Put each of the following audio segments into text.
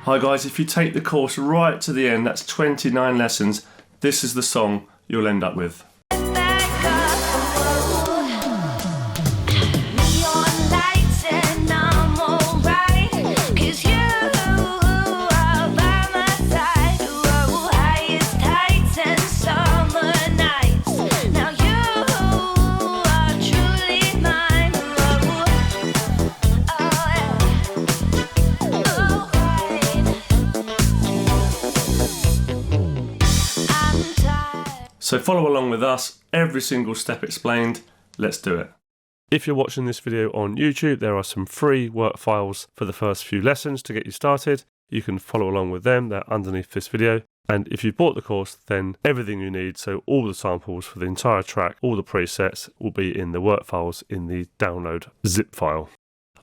Hi guys, if you take the course right to the end, that's 29 lessons, this is the song you'll end up with. So follow along with us, every single step explained, let's do it. If you're watching this video on YouTube, there are some free work files for the first few lessons to get you started. You can follow along with them, they're underneath this video. And if you've bought the course, then everything you need, so all the samples for the entire track, all the presets will be in the work files in the download zip file.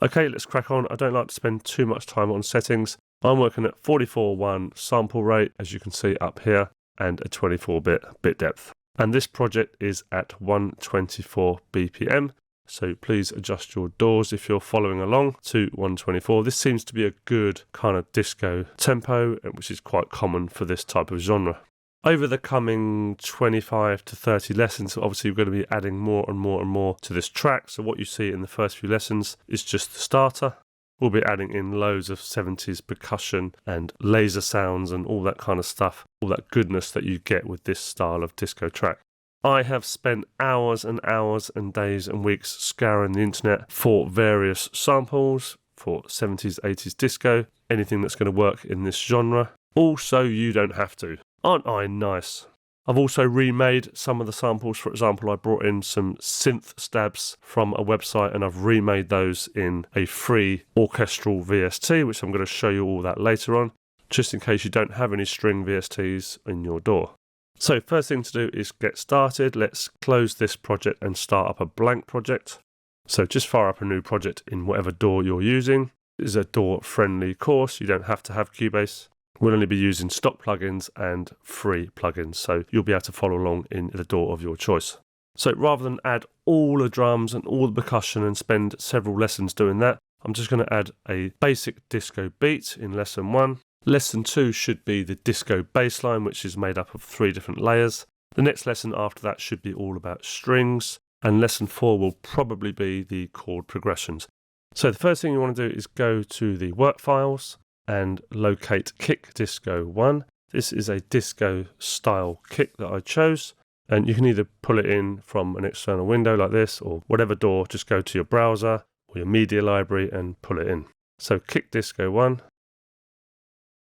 Okay, let's crack on. I don't like to spend too much time on settings. I'm working at 44.1 sample rate, as you can see up here, and a 24-bit bit depth. And this project is at 124 BPM, so please adjust your DAWs if you're following along to 124. This seems to be a good kind of disco tempo, which is quite common for this type of genre. Over the coming 25 to 30 lessons, obviously we're going to be adding more and more and more to this track. So what you see in the first few lessons is just the starter. We'll be adding in loads of 70s percussion and laser sounds and all that kind of stuff, all that goodness that you get with this style of disco track. I have spent hours and hours and days and weeks scouring the internet for various samples for 70s, 80s disco, anything that's going to work in this genre. Also, you don't have to. Aren't I nice? I've also remade some of the samples. For example, I brought in some synth stabs from a website and I've remade those in a free orchestral VST, which I'm going to show you all that later on, just in case you don't have any string VSTs in your DAW. So first thing to do is get started. Let's close this project and start up a blank project. So just fire up a new project in whatever DAW you're using. This is a DAW friendly course. You don't have to have Cubase. We'll only be using stock plugins and free plugins, so you'll be able to follow along in the DAW of your choice. So rather than add all the drums and all the percussion and spend several lessons doing that, I'm just going to add a basic disco beat in lesson 1. Lesson 2 should be the disco bass line, which is made up of 3 different layers. The next lesson after that should be all about strings, and lesson 4 will probably be the chord progressions. So the first thing you want to do is go to the work files and locate kick disco 1. This is a disco style kick that I chose, and you can either pull it in from an external window like this or whatever DAW. Just go to your browser or your media library and pull it in. So kick disco 1,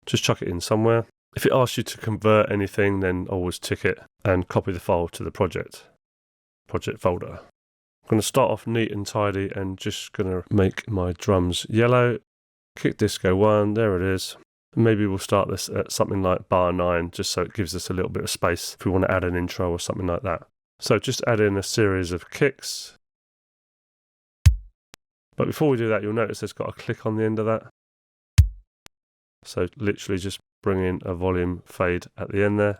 just chuck it in somewhere. If it asks you to convert anything, then always tick it and copy the file to the project folder. I'm going to start off neat and tidy and just going to make my drums yellow. Kick disco 1, there it is. Maybe we'll start this at something like bar 9, just so it gives us a little bit of space if we want to add an intro or something like that. So just add in a series of kicks. But before we do that, you'll notice there's got a click on the end of that. So literally just bring in a volume fade at the end there.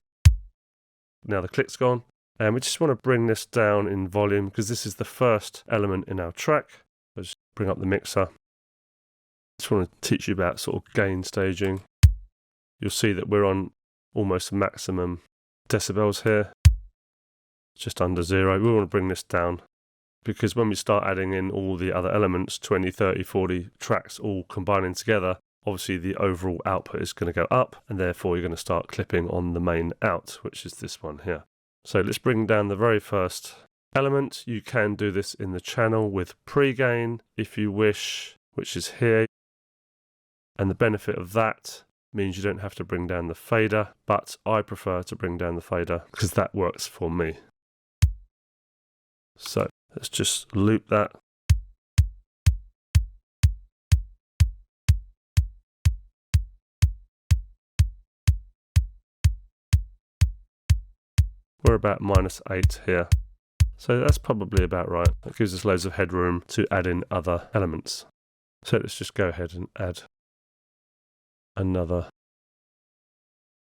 Now the click's gone. And we just want to bring this down in volume because this is the first element in our track. So just bring up the mixer. Just want to teach you about sort of gain staging. You'll see that we're on almost maximum decibels here, just under 0. We want to bring this down because when we start adding in all the other elements, 20, 30, 40 tracks all combining together, obviously the overall output is going to go up and therefore you're going to start clipping on the main out, which is this one here. So let's bring down the very first element. You can do this in the channel with pre-gain if you wish, which is here. And the benefit of that means you don't have to bring down the fader, but I prefer to bring down the fader because that works for me. So let's just loop that. We're about -8 here. So that's probably about right. That gives us loads of headroom to add in other elements. So let's just go ahead and add another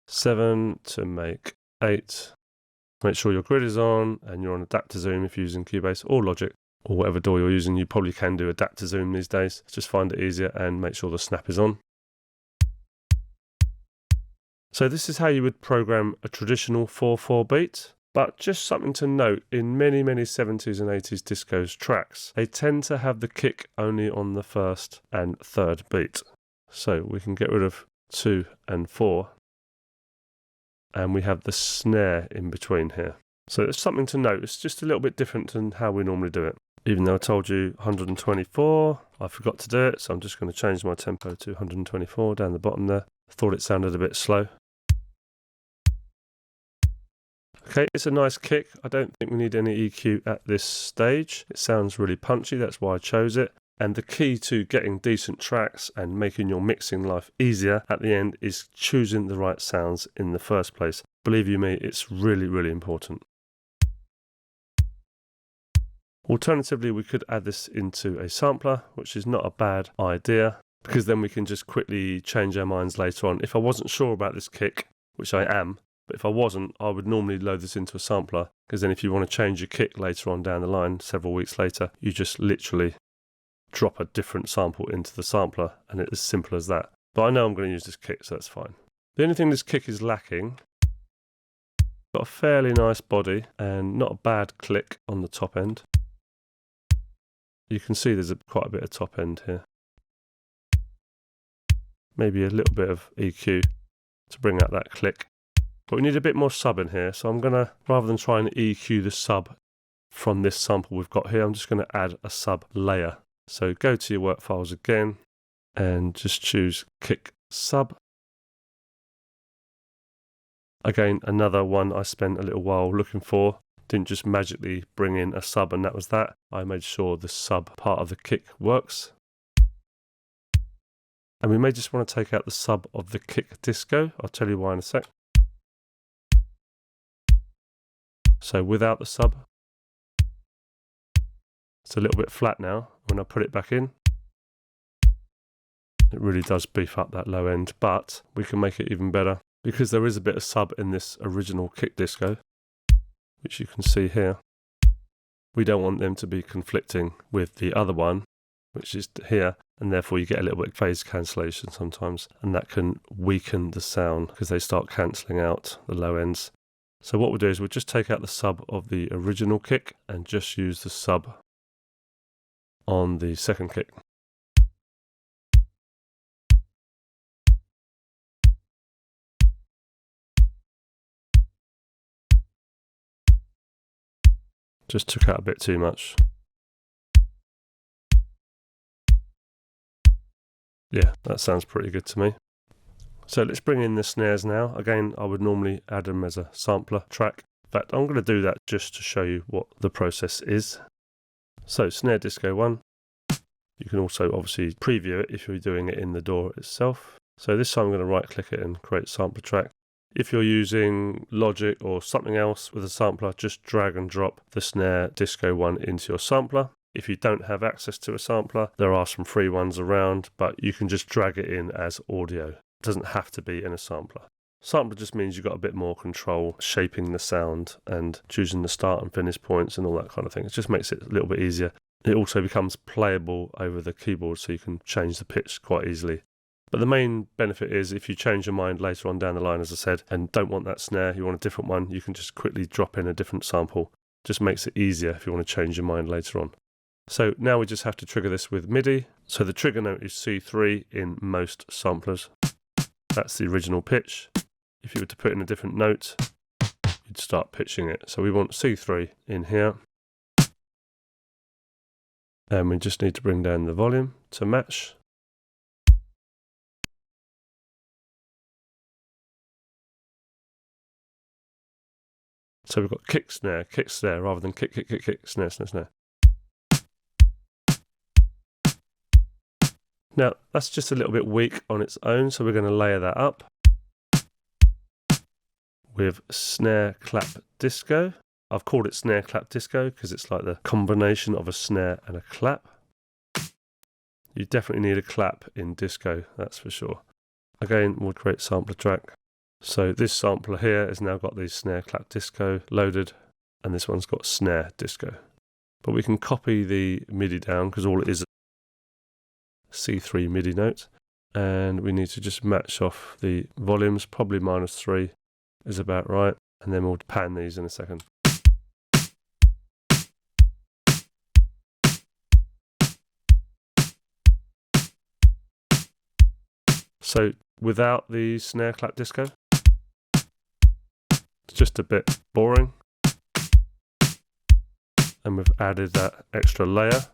7 to make 8. Make sure your grid is on and you're on adapter zoom if you're using Cubase or Logic or whatever DAW you're using. You probably can do adapter zoom these days. Just find it easier and make sure the snap is on. So this is how you would program a traditional 4/4 beat. But just something to note, in many 70s and 80s discos tracks, they tend to have the kick only on the first and third beat. So we can get rid of 2 and 4. And we have the snare in between here. So it's something to note. It's just a little bit different than how we normally do it. Even though I told you 124, I forgot to do it. So I'm just going to change my tempo to 124 down the bottom there. I thought it sounded a bit slow. Okay, it's a nice kick. I don't think we need any EQ at this stage. It sounds really punchy, that's why I chose it. And the key to getting decent tracks and making your mixing life easier at the end is choosing the right sounds in the first place. Believe you me, it's really important. Alternatively, we could add this into a sampler, which is not a bad idea, because then we can just quickly change our minds later on. If I wasn't sure about this kick, which I am, but if I wasn't, I would normally load this into a sampler, because then if you want to change your kick later on down the line, several weeks later, you just literally drop a different sample into the sampler, and it's as simple as that. But I know I'm going to use this kick, so that's fine. The only thing this kick is lacking, got a fairly nice body and not a bad click on the top end. You can see there's quite a bit of top end here. Maybe a little bit of EQ to bring out that click. But we need a bit more sub in here, so I'm going to, rather than try and EQ the sub from this sample we've got here, I'm just going to add a sub layer. So go to your work files again and just choose kick sub. Again, another one I spent a little while looking for. Didn't just magically bring in a sub and that was that. I made sure the sub part of the kick works. And we may just want to take out the sub of the kick disco. I'll tell you why in a sec. So without the sub, it's a little bit flat now. When I put it back in, it really does beef up that low end, but we can make it even better because there is a bit of sub in this original kick disco, which you can see here. We don't want them to be conflicting with the other one, which is here, and therefore you get a little bit of phase cancellation sometimes, and that can weaken the sound because they start cancelling out the low ends. So what we'll do is we'll just take out the sub of the original kick and just use the sub on the second kick. Just took out a bit too much. Yeah, that sounds pretty good to me. So let's bring in the snares now. Again, I would normally add them as a sampler track. In fact, I'm going to do that just to show you what the process is. So snare disco 1. You can also obviously preview it if you're doing it in the DAW itself. So this time I'm going to right click it and create sampler track. If you're using Logic or something else with a sampler, just drag and drop the snare disco 1 into your sampler. If you don't have access to a sampler, there are some free ones around, but you can just drag it in as audio. It doesn't have to be in a sampler. Sampler just means you've got a bit more control shaping the sound and choosing the start and finish points and all that kind of thing. It just makes it a little bit easier. It also becomes playable over the keyboard, so you can change the pitch quite easily. But the main benefit is if you change your mind later on down the line, as I said, and don't want that snare, you want a different one, you can just quickly drop in a different sample. Just makes it easier if you want to change your mind later on. So now we just have to trigger this with MIDI. So the trigger note is C3 in most samplers. That's the original pitch. If you were to put in a different note, you'd start pitching it. So we want C3 in here. And we just need to bring down the volume to match. So we've got kick, snare, rather than kick, snare, snare, snare. Now, that's just a little bit weak on its own, so we're going to layer that up with snare clap disco. I've called it snare clap disco because it's like the combination of a snare and a clap. You definitely need a clap in disco, that's for sure. Again, we'll create sampler track. So this sampler here has now got the snare clap disco loaded, and this one's got snare disco. But we can copy the MIDI down because all it is C3 MIDI note. And we need to just match off the volumes, probably -3 is about right. And then we'll pan these in a second. So without the snare clap disco, it's just a bit boring. And we've added that extra layer.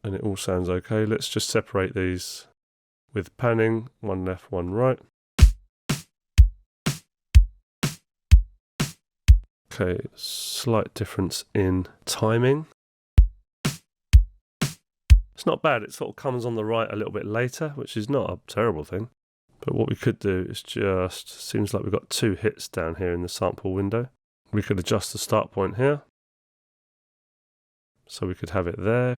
And it all sounds okay. Let's just separate these with panning, one left, one right. Okay, slight difference in timing. It's not bad, it sort of comes on the right a little bit later, which is not a terrible thing. But what we could do is just, seems like we've got 2 hits down here in the sample window. We could adjust the start point here. So we could have it there.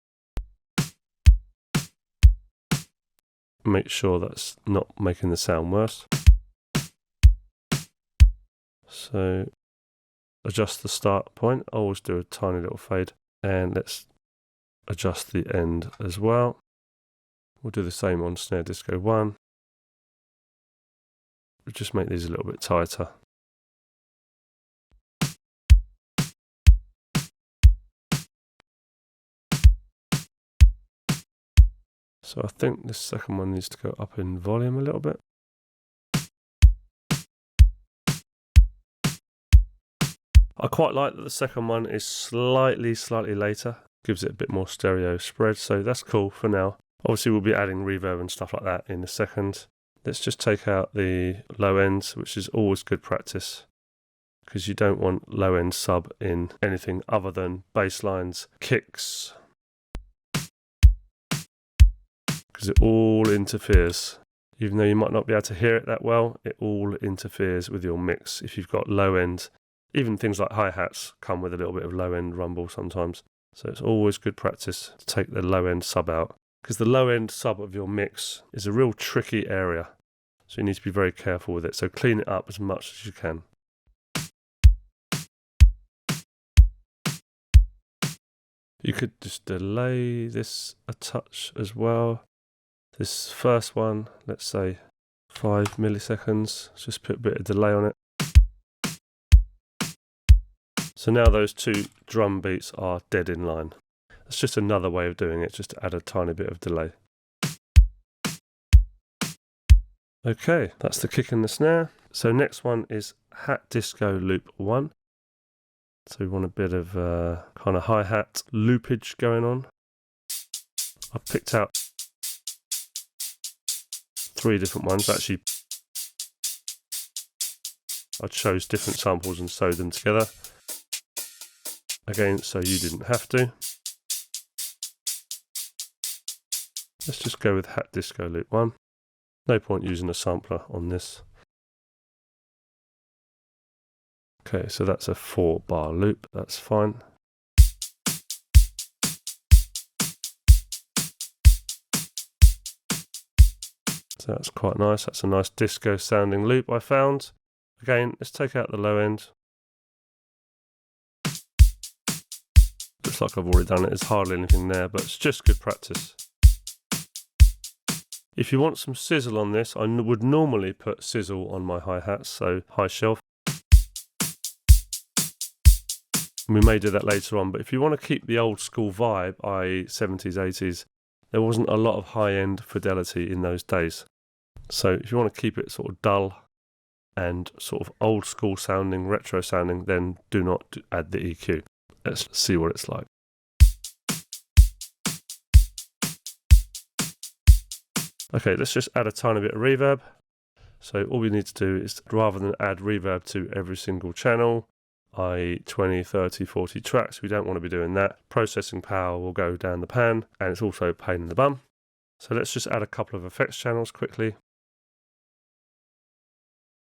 Make sure that's not making the sound worse. So adjust the start point. I always do a tiny little fade. And let's adjust the end as well. We'll do the same on Snare Disco 1. We'll just make these a little bit tighter. So I think this second one needs to go up in volume a little bit. I quite like that the second one is slightly later. Gives it a bit more stereo spread, so that's cool for now. Obviously we'll be adding reverb and stuff like that in a second. Let's just take out the low ends, which is always good practice, because you don't want low end sub in anything other than bass lines, kicks, because it all interferes. Even though you might not be able to hear it that well, it all interferes with your mix if you've got low end. Even things like hi-hats come with a little bit of low end rumble sometimes. So it's always good practice to take the low end sub out, because the low end sub of your mix is a real tricky area. So you need to be very careful with it. So clean it up as much as you can. You could just delay this a touch as well. This first one, let's say 5 milliseconds. Let's just put a bit of delay on it. So now those 2 drum beats are dead in line. That's just another way of doing it, just to add a tiny bit of delay. Okay, that's the kick and the snare. So next one is Hat Disco Loop 1. So we want a bit of kind of hi-hat loopage going on. I've picked out 3 different ones. Actually, I chose different samples and sewed them together. Again, so you didn't have to. Let's just go with Hat Disco Loop 1. No point using a sampler on this. Okay, so that's a 4-bar loop, that's fine. So that's quite nice, that's a nice disco sounding loop I found. Again, let's take out the low end. Looks like I've already done it, there's hardly anything there, but it's just good practice. If you want some sizzle on this, I would normally put sizzle on my hi-hats, so high shelf. We may do that later on, but if you want to keep the old school vibe, i.e. 70s, 80s, there wasn't a lot of high-end fidelity in those days. So if you want to keep it sort of dull and sort of old school sounding, retro sounding, then do not add the EQ. Let's see what it's like. Okay, let's just add a tiny bit of reverb. So all we need to do is, rather than add reverb to every single channel, i.e. 20, 30, 40 tracks, we don't want to be doing that. Processing power will go down the pan, and it's also a pain in the bum. So let's just add a couple of effects channels quickly.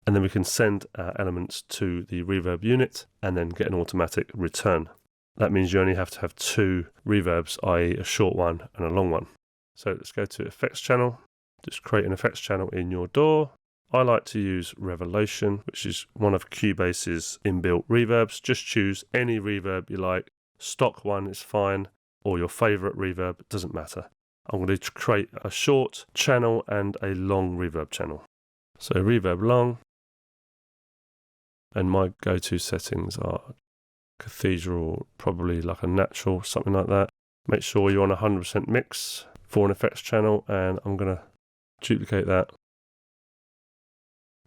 And then we can send our elements to the reverb unit and then get an automatic return. That means you only have to have 2 reverbs, i.e. a short one and a long one. So let's go to effects channel. Just create an effects channel in your DAW. I like to use Revelation, which is one of Cubase's inbuilt reverbs. Just choose any reverb you like. Stock one is fine, or your favorite reverb, doesn't matter. I'm going to create a short channel and a long reverb channel. So reverb long, and my go-to settings are cathedral, probably like a natural, something like that. Make sure you're on 100% mix for an effects channel, and I'm going to duplicate that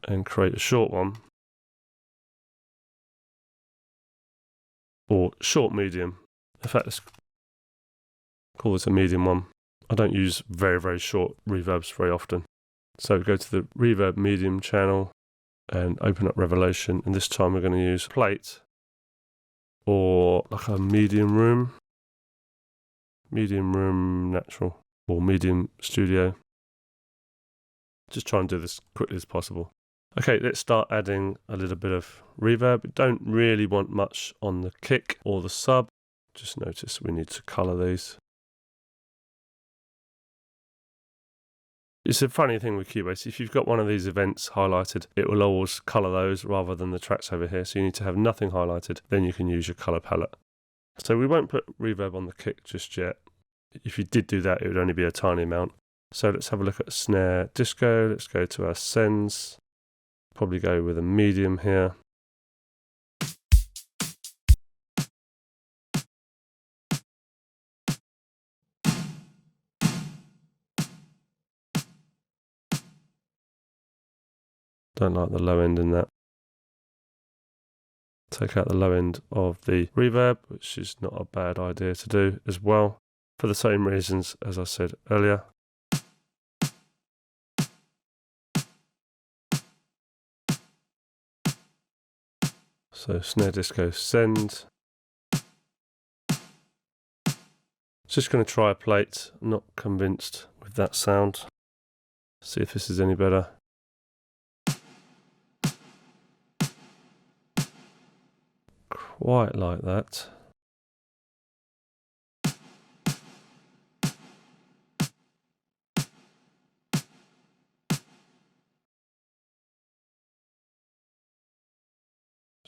and create a short one, or short medium. In fact, let's call this a medium one. I don't use very, very short reverbs very often. So go to the reverb medium channel and open up Revelation, and this time we're going to use plate or like a medium room natural, or medium studio. Just try and do this quickly as possible. Okay, let's start adding a little bit of reverb. We don't really want much on the kick or the sub. Just notice we need to color these. It's a funny thing with Cubase. If you've got one of these events highlighted, it will always color those rather than the tracks over here. So you need to have nothing highlighted, then you can use your color palette. So we won't put reverb on the kick just yet. If you did do that, it would only be a tiny amount. So let's have a look at Snare Disco. Let's go to our sends. Probably go with a medium here. Don't like the low end in that. Take out the low end of the reverb, which is not a bad idea to do as well, for the same reasons as I said earlier. So Snare Disco send. Just going to try a plate. I'm not convinced with that sound. See if this is any better. Quite like that.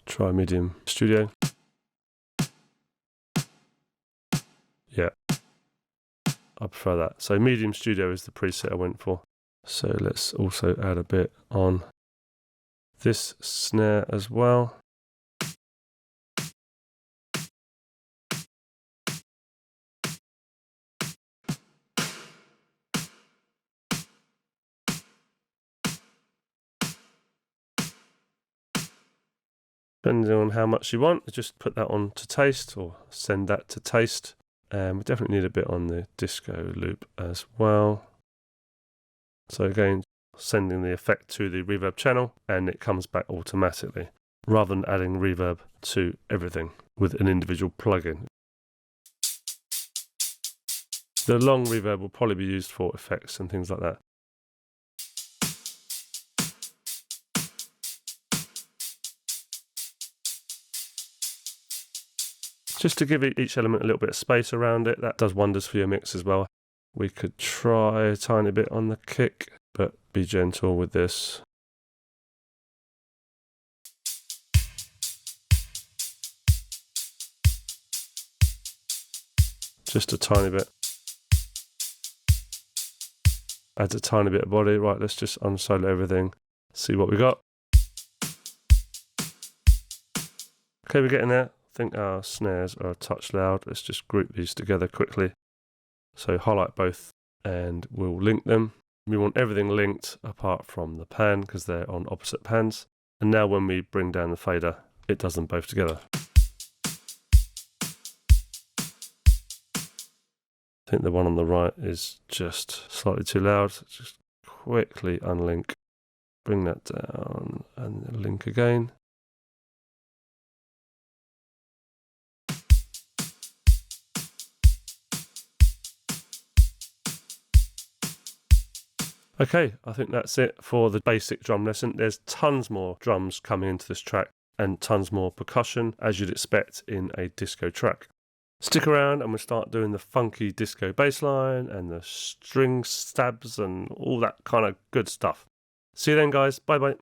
Try medium studio. Yeah, I prefer that. So medium studio is the preset I went for. So let's also add a bit on this snare as well. Depending on how much you want, just put that on to taste or send that to taste. And we definitely need a bit on the disco loop as well. So again, sending the effect to the reverb channel and it comes back automatically, rather than adding reverb to everything with an individual plugin. The long reverb will probably be used for effects and things like that. Just to give each element a little bit of space around it, that does wonders for your mix as well. We could try a tiny bit on the kick, but be gentle with this. Just a tiny bit. Adds a tiny bit of body. Right, let's just unsolo everything. See what we got. Okay, we're getting there. I think our snares are a touch loud. Let's just group these together quickly. So highlight both and we'll link them. We want everything linked apart from the pan because they're on opposite pans. And now when we bring down the fader, it does them both together. I think the one on the right is just slightly too loud. So just quickly unlink, bring that down and link again. Okay, I think that's it for the basic drum lesson. There's tons more drums coming into this track and tons more percussion, as you'd expect in a disco track. Stick around and we'll start doing the funky disco bass line and the string stabs and all that kind of good stuff. See you then, guys. Bye-bye.